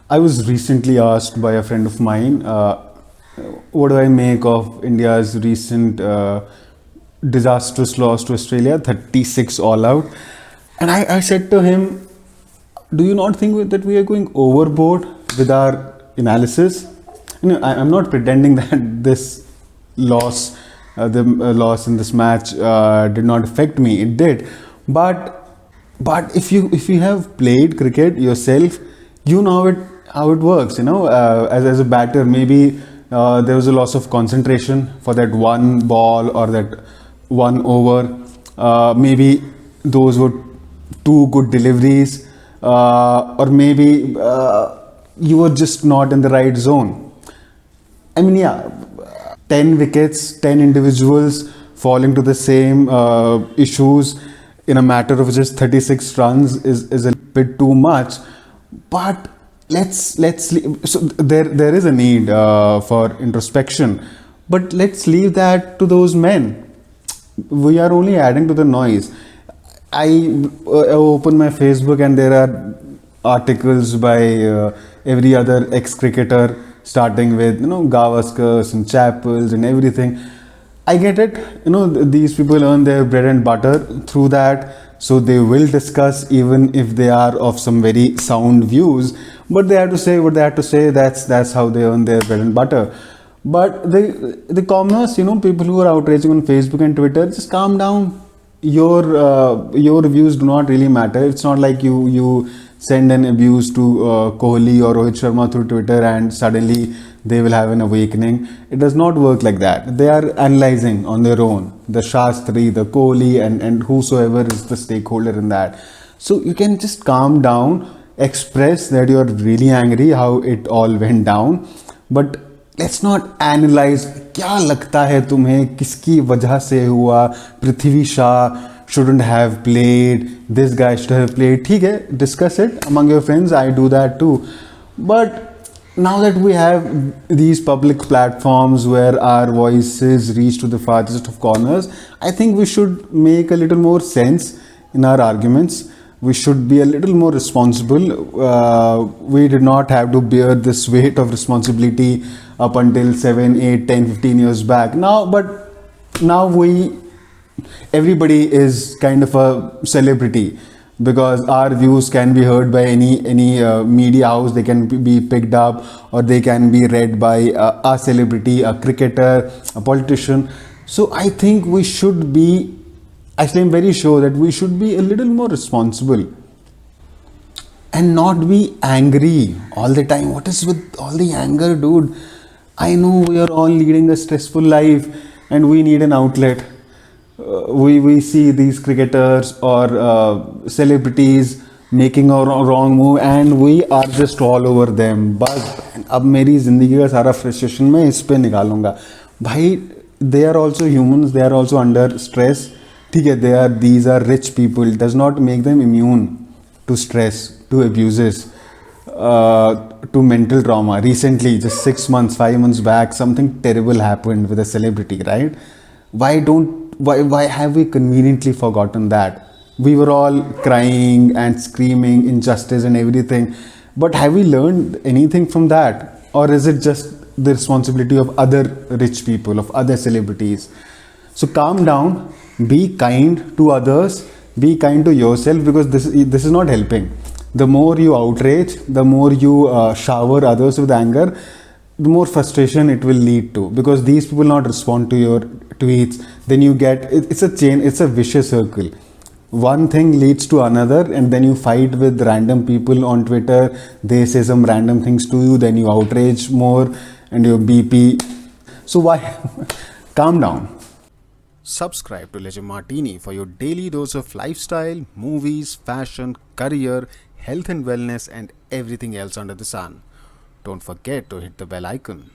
I was recently asked by a friend of mine, what do I make of India's recent disastrous loss to Australia, 36 all out? And I said to him, do you not think that we are going overboard with our analysis? I'm not pretending that this loss, the loss in this match, did not affect me. It did, but if you have played cricket yourself, you know how it works. As a batter, maybe there was a loss of concentration for that one ball or that one over. Maybe those were two good deliveries, or maybe you were just not in the right zone. I mean, yeah, 10 wickets, 10 individuals falling to the same issues in a matter of just 36 runs is a bit too much. But so there is a need for introspection, but let's leave that to those men. We are only adding to the noise. I open my Facebook and there are articles by every other ex-cricketer, starting with Gavaskar and Chappells and everything. I get it. These people earn their bread and butter through that, so they will discuss even if they are of some very sound views. But they have to say what they have to say. That's how they earn their bread and butter. But the commoners, people who are outraging on Facebook and Twitter, just calm down. Your views do not really matter. It's not like you send an abuse to Kohli or Rohit Sharma through Twitter and suddenly they will have an awakening. It does not work like that. They are analyzing on their own, the Shastri, the Kohli, and whosoever is the stakeholder in that. So you can just calm down, express that you are really angry how it all went down, but let's not analyze क्या लगता है तुम्हें किसकी वजह से हुआ, पृथ्वी Shah shouldn't have played, this guy should have played. ठीक है, discuss it among your friends. I do that too. But now that we have these public platforms where our voices reach to the farthest of corners, I think we should make a little more sense in our arguments. We should be a little more responsible. We did not have to bear this weight of responsibility up until 7, 8, 10, 15 years back. But now everybody is kind of a celebrity because our views can be heard by any media house. They can be picked up or they can be read by a celebrity, a cricketer, a politician. So I think we should be, actually I'm very sure that we should be a little more responsible and not be angry all the time. What is with all the anger, dude? I know we are all leading a stressful life and we need an outlet. We see these cricketers or celebrities making a wrong move and we are just all over them. बस अब मेरी ज़िंदगी का सारा frustration मैं इस पे निकालूंगा. भाई, they are also humans, they are also under stress. ठीक है, these are rich people. It does not make them immune to stress, to abuses, to mental trauma. Recently, just 6 months, 5 months back, something terrible happened with a celebrity, right? Why have we conveniently forgotten that? We were all crying and screaming injustice and everything. But have we learned anything from that? Or is it just the responsibility of other rich people, of other celebrities? So calm down, be kind to others, be kind to yourself, because this is not helping. The more you outrage, the more you shower others with anger, the more frustration it will lead to, because these people not respond to your tweets. Then you get, it's a chain, it's a vicious circle. One thing leads to another and then you fight with random people on Twitter. They say some random things to you, then you outrage more and your BP. So why? Calm down. Subscribe to Legend Martini for your daily dose of lifestyle, movies, fashion, career, health and wellness, and everything else under the sun. Don't forget to hit the bell icon.